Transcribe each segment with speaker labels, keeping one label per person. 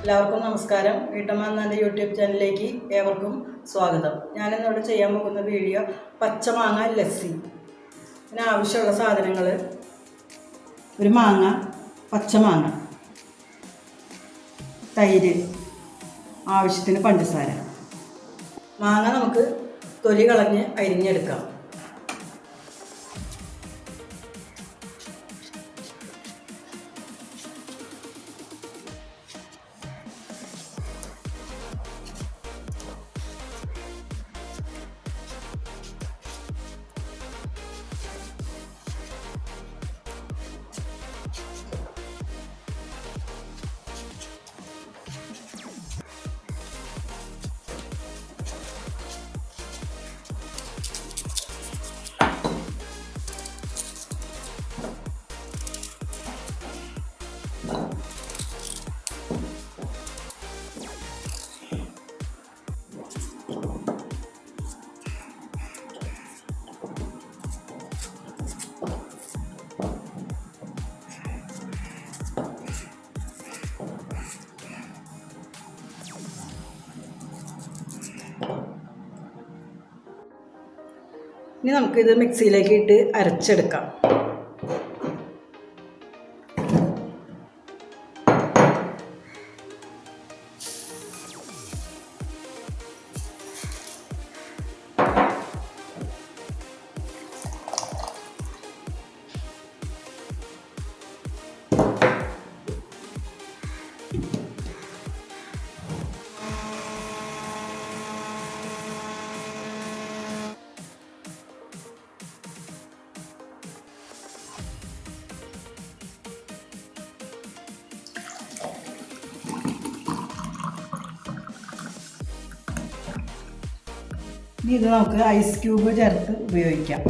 Speaker 1: എല്ലാവർക്കും നമസ്കാരം. വീട്ടമ്മ എന്ന യൂട്യൂബ് ചാനലിലേക്ക് ഏവർക്കും സ്വാഗതം. ഞാനിന്നിവിടെ ചെയ്യാൻ പോകുന്ന വീഡിയോ പച്ചമാങ്ങ ലസ്സി. ഇതിന് ആവശ്യമുള്ള സാധനങ്ങൾ: ഒരു മാങ്ങ, പച്ചമാങ്ങ, തൈര്, ആവശ്യത്തിന് പഞ്ചസാര. മാങ്ങ നമുക്ക് തൊലി കളഞ്ഞ് അരിഞ്ഞെടുക്കാം. ഇനി നമുക്കിത് മിക്സിയിലേക്ക് ഇട്ട് അരച്ചെടുക്കാം. ഇനി ഇത് നമുക്ക് ഐസ് ക്യൂബ് ചേർത്ത് ഉപയോഗിക്കാം.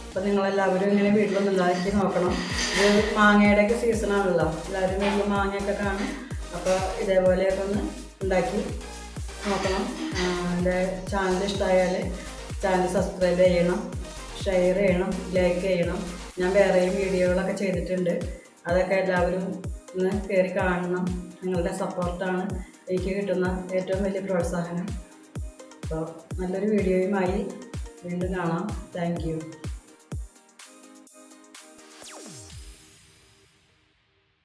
Speaker 1: അപ്പം നിങ്ങളെല്ലാവരും ഇങ്ങനെ വീട്ടിലൊന്നും ഉണ്ടാക്കി നോക്കണം. ഇത് മാങ്ങയുടെയൊക്കെ സീസണാണല്ലോ, എല്ലാവരും വീട്ടിൽ മാങ്ങയൊക്കെ കാണും. അപ്പോൾ ഇതേപോലെയൊക്കെ ഒന്ന് ഉണ്ടാക്കി നോക്കണം. എൻ്റെ ചാനൽ ഇഷ്ടമായാൽ ചാനൽ സബ്സ്ക്രൈബ് ചെയ്യണം, ഷെയർ ചെയ്യണം, ലൈക്ക് ചെയ്യണം. ഞാൻ വേറെയും വീഡിയോകളൊക്കെ ചെയ്തിട്ടുണ്ട്, അതൊക്കെ എല്ലാവരും ഒന്ന് കയറി കാണണം. നിങ്ങളുടെ സപ്പോർട്ടാണ് എനിക്ക് കിട്ടുന്ന ഏറ്റവും വലിയ പ്രോത്സാഹനം. അപ്പോൾ നല്ലൊരു വീഡിയോയുമായി വീണ്ടും കാണാം. Thank you.